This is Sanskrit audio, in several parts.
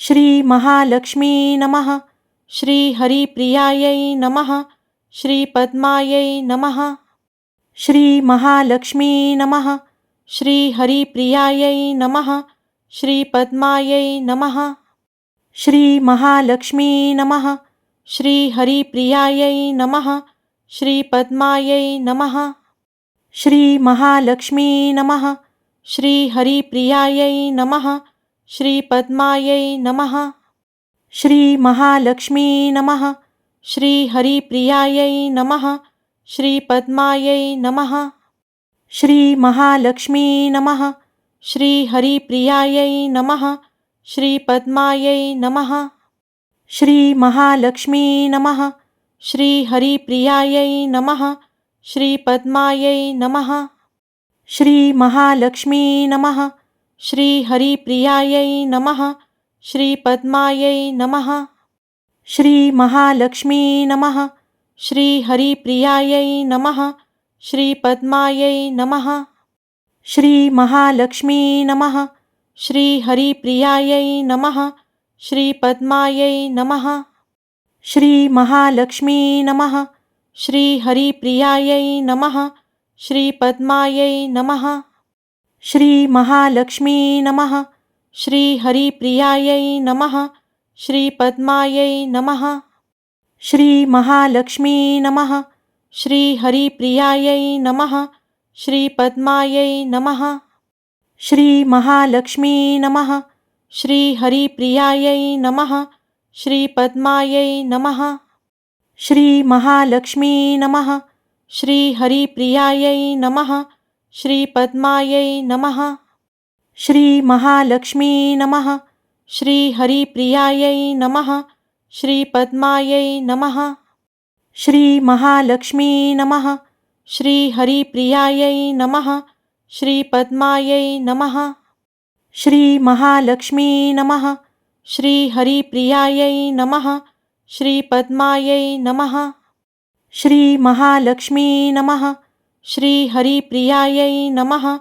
श्री महालक्ष्मी नमः। श्री हरिप्रियायै नमः। श्री पद्मायै नमः। श्री महालक्ष्मी नमः। श्री हरिप्रियायै नमः। श्री पद्मायै नमः। श्री महालक्ष्मी नमः। श्री हरिप्रियायै नमः। श्री पद्मायै नमः। श्री महालक्ष्मी नमः। श्री हरिप्रियायै नमः। श्री पद्मायै नमः। श्री महालक्ष्मी नमः। श्री हरिप्रियायै नमः। श्री पद्मायै नमः। श्री महालक्ष्मी नमः। श्री हरिप्रियायै नमः। श्री पद्मायै नमः। श्री महालक्ष्मी नमः। श्री हरिप्रियायै नमः। श्री पद्मायै नमः। श्री महालक्ष्मी नमः। श्री हरिप्रियायै नमः। श्री पद्मायै नमः। श्री महालक्ष्मी नमः। श्री हरिप्रियायै नमः। श्री पद्मायै नमः। श्री महालक्ष्मी नमः। श्री हरिप्रियायै नमः। श्री पद्मायै नमः। श्री महालक्ष्मी नमः। श्री हरिप्रियायै नमः। श्री पद्मायै नमः। श्री महालक्ष्मी नमः। श्री हरिप्रियायै नमः। श्री पद्मायै नमः। श्री महालक्ष्मी नमः। श्री हरिप्रियायै नमः। श्री पद्मायै नमः। श्री महालक्ष्मी नमः। श्री हरिप्रियायै नमः। श्री पद्मायै नमः। श्री महालक्ष्मी नमः। श्री हरिप्रियायै नमः। श्री पद्मायै नमः। श्री महालक्ष्मी नमः। श्री हरिप्रियायै नमः। श्री पद्मायै नमः। श्री महालक्ष्मी नमः। श्री हरिप्रियायै नमः। श्री पद्मायै नमः। श्री महालक्ष्मी नमः। श्री हरिप्रियायै नमः। श्री पद्मायै नमः। श्री महालक्ष्मी नमः। श्री हरिप्रियायै नमः।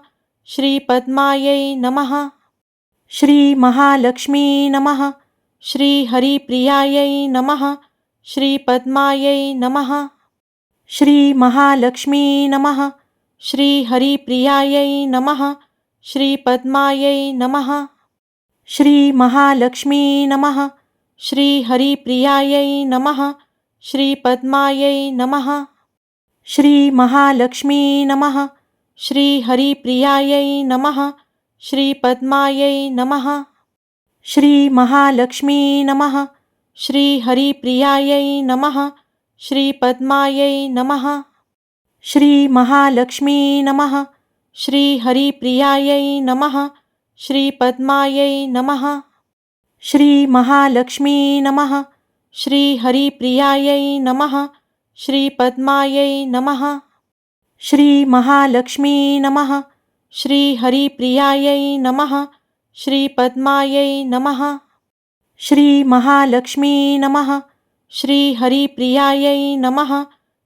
श्री पद्मायै नमः। श्री महालक्ष्मी नमः। श्री हरिप्रियायै नमः। श्री पद्मायै नमः। श्री महालक्ष्मी नमः। श्री हरिप्रियायै नमः। श्री पद्मायै नमः। श्री महालक्ष्मी नमः। श्री हरिप्रियायै नमः। श्री पद्मायै नमः। श्री महालक्ष्मी नमः। श्री हरिप्रियायै नमः। श्री पद्मायै नमः। श्री महालक्ष्मी नमः। श्री हरिप्रियायै नमः। श्री पद्मायै नमः। श्री महालक्ष्मी नमः। श्री हरिप्रियायै नमः। श्री पद्मायै नमः। श्री महालक्ष्मी नमः। श्री हरिप्रियायै नमः। श्री पद्मायै नमः। श्री महालक्ष्मी नमः। श्री हरिप्रियायै नमः। श्री पद्मायै नमः। श्री महालक्ष्मी नमः। श्री हरिप्रियायै नमः।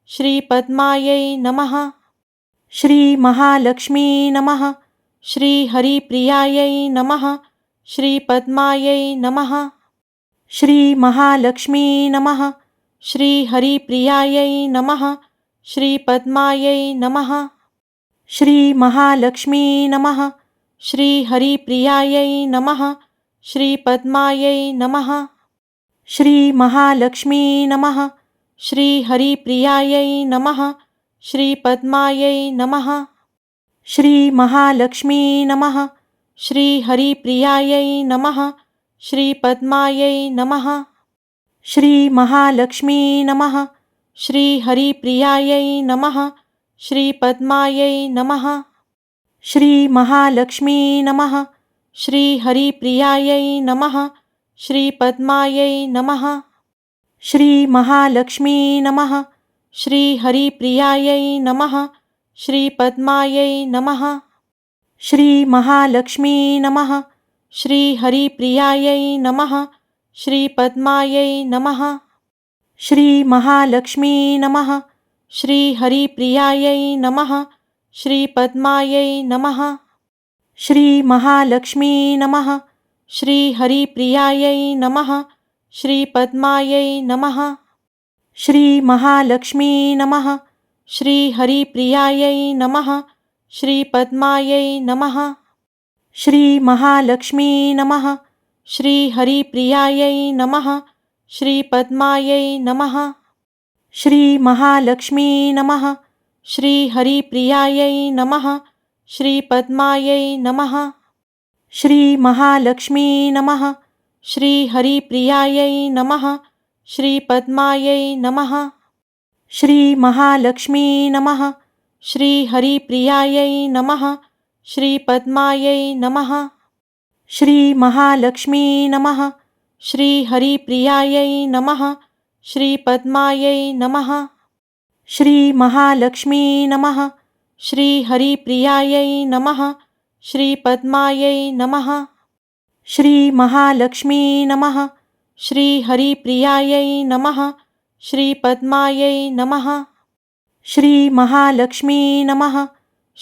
श्री पद्मायै नमः। श्री महालक्ष्मी नमः। श्री हरिप्रियायै नमः। श्री पद्मायै नमः। श्री महालक्ष्मी नमः। श्री हरिप्रियायै नमः। श्री पद्मायै नमः। श्री महालक्ष्मी नमः। श्री हरिप्रियायै नमः। श्री पद्मायै नमः। श्री महालक्ष्मी नमः। श्री हरिप्रियायै नमः। श्री पद्मायै नमः। श्री महालक्ष्मी नमः। श्री हरिप्रियायै नमः। श्री पद्मायै नमः। श्री महालक्ष्मी नमः। श्री हरिप्रियायै नमः। श्री पद्मायै नमः। श्री महालक्ष्मी नमः। श्री हरिप्रियायै नमः। श्री पद्मायै नमः। श्री महालक्ष्मी नमः। श्री हरिप्रियायै नमः। श्री पद्मायै नमः। श्री महालक्ष्मी नमः। श्री हरिप्रियायै नमः। श्री पद्मायै नमः। श्री महालक्ष्मी नमः। श्री हरिप्रियायै नमः। श्री पद्मायै नमः। श्री महालक्ष्मी नमः। श्रीहरिप्रियायै नमः। श्रीपद्मायै नमः। श्रीमहालक्ष्मी नमः। श्रीहरिप्रियायै नमः। श्रीपद्मायै नमः। श्रीमहालक्ष्मी नमः। श्रीहरिप्रियायै नमः। श्रीपद्मायै नमः। श्रीमहालक्ष्मी नमः। श्रीहरिप्रियायै नमः। श्रीपद्मायै नमः। श्रीमहालक्ष्मी नमः। श्रीहरिप्रियायै नमः। श्रीपद्मायै नमः। श्रीमहालक्ष्मी नमः। श्रीहरिप्रियायै नमः। श्रीपद्मायै नमः। श्रीमहालक्ष्मी नमः। श्रीहरिप्रियायै नमः। श्रीपद्मायै नमः। श्रीमहालक्ष्मी नमः। श्रीहरिप्रियायै नमः। श्रीपद्मायै नमः। श्रीमहालक्ष्मी नमः। श्रीहरिप्रियायै नमः। श्रीपद्मायै नमः। श्रीमहालक्ष्मी नमः।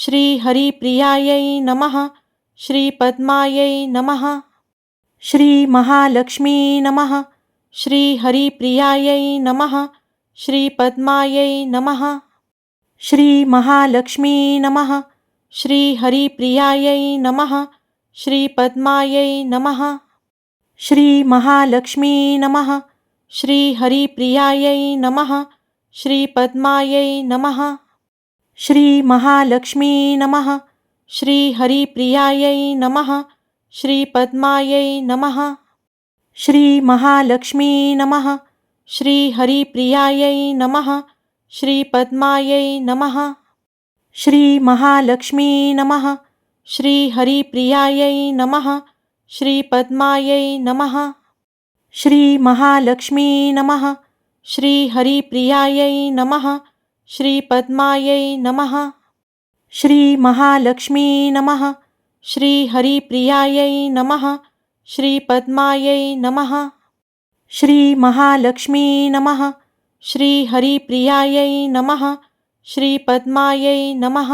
श्रीहरिप्रियायै नमः। श्रीपद्मायै नमः। श्रीमहालक्ष्मी नमः। श्रीहरिप्रियायै नमः। श्रीपद्मायै नमः। श्रीमहालक्ष्मी नमः। श्रीहरिप्रियायै नमः। श्रीपद्मायै नमः। श्रीमहालक्ष्मी नमः। श्रीहरिप्रियायै नमः। श्रीपद्मायै नमः। श्रीमहालक्ष्मी नमः। श्रीहरिप्रियायै नमः। श्रीपद्मायै नमः। श्रीमहालक्ष्मी नमः। श्रीहरिप्रियायै नमः। श्रीपद्मायै नमः। श्रीमहालक्ष्मी नमः। श्रीहरिप्रियायै नमः। श्रीपद्मायै नमः। श्रीमहालक्ष्मी नमः। श्रीहरिप्रियायै नमः। श्रीपद्मायै नमः। श्रीमहालक्ष्मी नमः। श्रीहरिप्रियायै नमः। श्रीपद्मायै नमः। श्रीमहालक्ष्मी नमः। श्रीहरिप्रियायै नमः। श्रीपद्मायै नमः।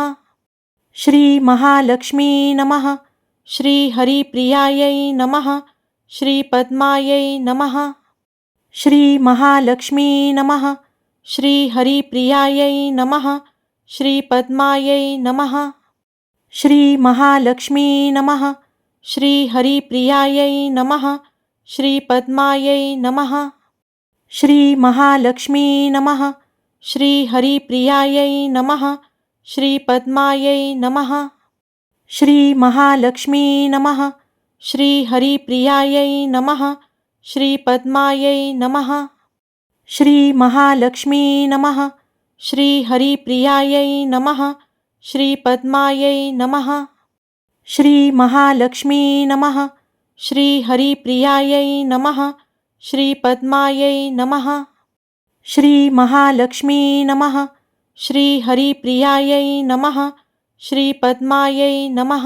श्रीमहालक्ष्मी नमः। श्रीहरिप्रियायै नमः। श्रीपद्मायै नमः। श्रीमहालक्ष्मी नमः। श्रीहरिप्रियायै नमः। श्रीपद्मायै नमः। श्रीमहालक्ष्मी नमः। श्रीहरिप्रियायै नमः। श्रीपद्मायै नमः। श्रीमहालक्ष्मी नमः। श्रीहरिप्रियायै नमः। श्रीपद्मायै नमः। श्रीमहालक्ष्मी नमः। श्रीहरिप्रियायै नमः। श्रीपद्मायै नमः। श्रीमहालक्ष्मी नमः। श्रीहरिप्रियायै नमः। श्रीपद्मायै नमः। श्रीमहालक्ष्मी नमः। श्रीहरिप्रियायै नमः। श्रीपद्मायै नमः। श्रीमहालक्ष्मी नमः। श्रीहरिप्रियायै नमः। श्रीपद्मायै नमः।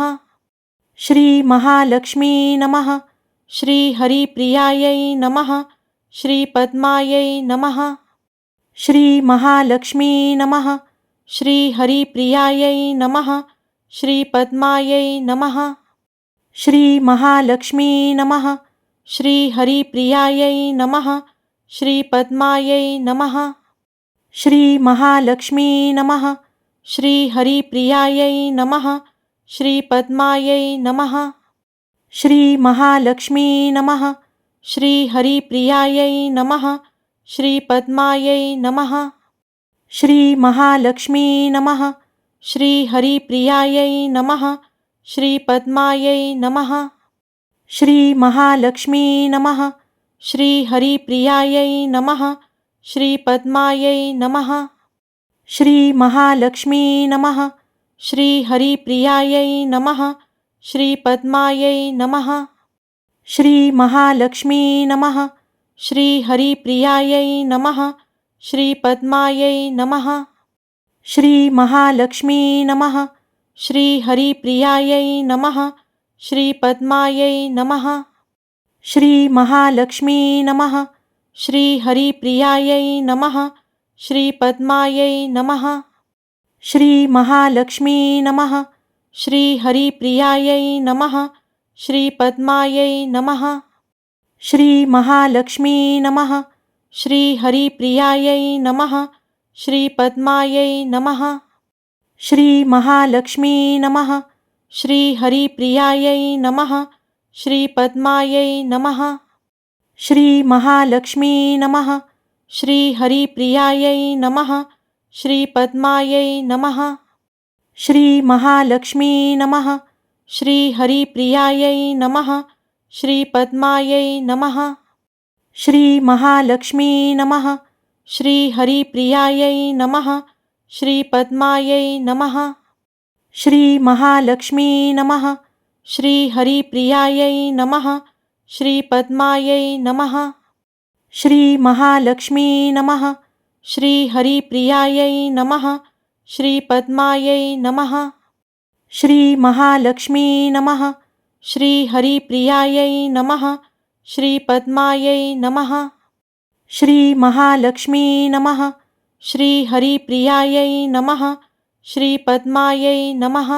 श्रीमहालक्ष्मी नमः। श्रीहरिप्रियायै नमः। श्रीपद्मायै नमः। श्रीमहालक्ष्मी नमः। श्रीहरिप्रियायै नमः। श्रीपद्मायै नमः। श्रीमहालक्ष्मी नमः। श्रीहरिप्रियायै नमः। श्रीपद्मायै नमः। श्रीमहालक्ष्मी नमः। श्रीहरिप्रियायै नमः। श्रीपद्मायै नमः। श्रीमहालक्ष्मी नमः। श्रीहरिप्रियायै नमः। श्रीपद्मायै नमः। श्रीमहालक्ष्मी नमः। श्रीहरिप्रियायै नमः। श्रीपद्मायै नमः। श्रीमहालक्ष्मी नमः। श्रीहरिप्रियायै नमः। श्रीपद्मायै नमः। श्रीमहालक्ष्मी नमः। श्रीहरिप्रियायै नमः। श्रीपद्मायै नमः। श्रीमहालक्ष्मी नमः। श्रीहरिप्रियायै नमः। श्रीपद्मायै नमः। श्रीमहालक्ष्मी नमः। श्रीहरिप्रियायै नमः। श्रीपद्मायै नमः। श्रीमहालक्ष्मी नमः। श्रीहरिप्रियायै नमः। श्रीपद्मायै नमः। श्रीमहालक्ष्मी नमः। श्रीहरिप्रियायै नमः। श्रीपद्मायै नमः। श्रीमहालक्ष्मी नमः। श्रीहरिप्रियायै नमः। श्रीपद्मायै नमः। श्रीमहालक्ष्मी नमः। श्रीहरिप्रियायै नमः। श्रीपद्मायै नमः। श्रीमहालक्ष्मी नमः। श्रीहरिप्रियायै नमः। श्रीपद्मायै नमः। श्रीमहालक्ष्मी नमः। श्रीहरिप्रियायै नमः। श्रीपद्मायै नमः। श्रीमहालक्ष्मी नमः। श्रीहरिप्रियायै नमः। श्रीपद्मायै नमः। श्रीमहालक्ष्मी नमः। श्रीहरिप्रियायै नमः। श्रीपद्मायै नमः। श्रीमहालक्ष्मी नमः। श्रीहरिप्रियायै नमः। श्रीपद्मायै नमः। श्रीमहालक्ष्मी नमः। श्रीहरिप्रियायै नमः। श्रीपद्मायै नमः। श्रीमहालक्ष्मी नमः। श्रीहरिप्रियायै नमः। श्रीपद्मायै नमः।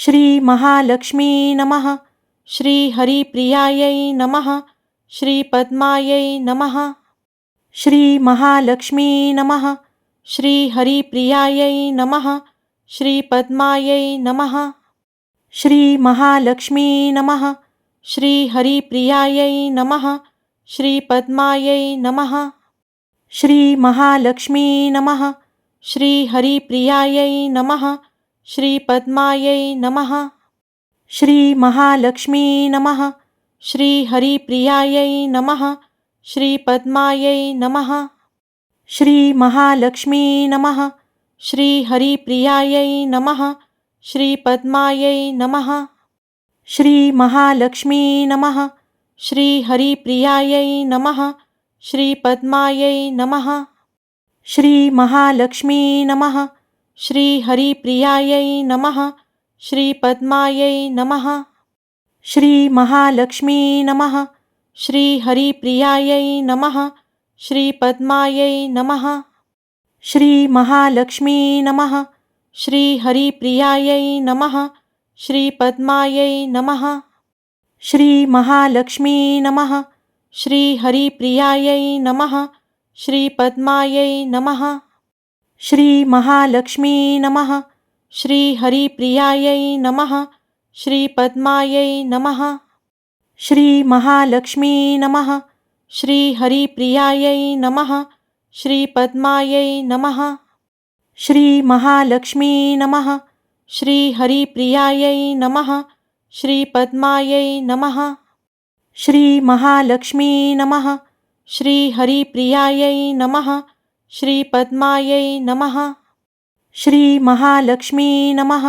श्रीमहालक्ष्मी नमः। श्रीहरिप्रियायै नमः। श्रीपद्मायै नमः। श्रीमहालक्ष्मी नमः। श्रीहरिप्रियायै नमः। श्रीपद्मायै नमः। श्रीमहालक्ष्मी नमः। श्रीहरिप्रियायै नमः। श्रीपद्मायै नमः। श्रीमहालक्ष्मी नमः। श्रीहरिप्रियायै नमः। श्रीपद्मायै नमः। श्रीमहालक्ष्मी नमः। श्रीहरिप्रियायै नमः। श्रीपद्मायै नमः। श्रीमहालक्ष्मी नमः। श्रीहरिप्रियायै नमः। श्रीपद्मायै नमः। श्रीमहालक्ष्मी नमः। श्रीहरिप्रियायै नमः। श्रीपद्मायै नमः। श्रीमहालक्ष्मी नमः। श्रीहरिप्रियायै नमः। श्रीपद्मायै नमः। श्रीमहालक्ष्मी नमः। श्रीहरिप्रियायै नमः। श्रीपद्मायै नमः। श्रीमहालक्ष्मी नमः। श्रीहरिप्रियायै नमः। श्रीपद्मायै नमः। श्रीमहालक्ष्मी नमः। श्रीहरिप्रियायै नमः। श्रीपद्मायै नमः। श्रीमहालक्ष्मी नमः। श्रीहरिप्रियायै नमः। श्रीपद्मायै नमः। श्रीमहालक्ष्मी नमः। श्रीहरिप्रियायै नमः। श्रीपद्मायै नमः। श्रीमहालक्ष्मी नमः। श्रीहरिप्रियायै नमः। श्रीपद्मायै नमः। श्रीमहालक्ष्मी नमः। श्रीहरिप्रियायै नमः। श्रीपद्मायै नमः। श्रीमहालक्ष्मी नमः।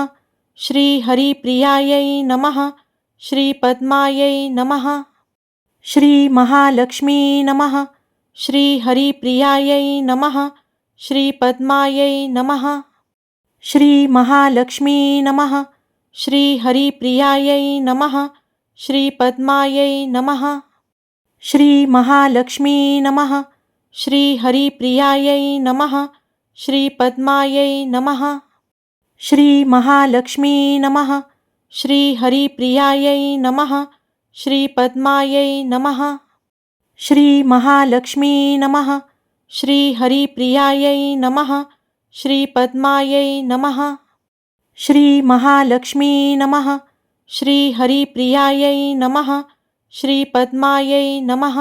श्रीहरिप्रियायै नमः। श्रीपद्मायै नमः। श्रीमहालक्ष्मी नमः। श्रीहरिप्रियायै नमः। श्रीपद्मायै नमः। श्रीमहालक्ष्मी नमः। श्रीहरिप्रियायै नमः। श्रीपद्मायै नमः। श्रीमहालक्ष्मी नमः। श्रीहरिप्रियायै नमः। श्रीपद्मायै नमः। श्रीमहालक्ष्मी नमः। श्रीहरिप्रियायै नमः। श्रीपद्मायै नमः। श्रीमहालक्ष्मी नमः। श्रीहरिप्रियायै नमः। श्रीपद्मायै नमः। श्रीमहालक्ष्मी नमः। श्रीहरिप्रियायै नमः। श्रीपद्मायै नमः।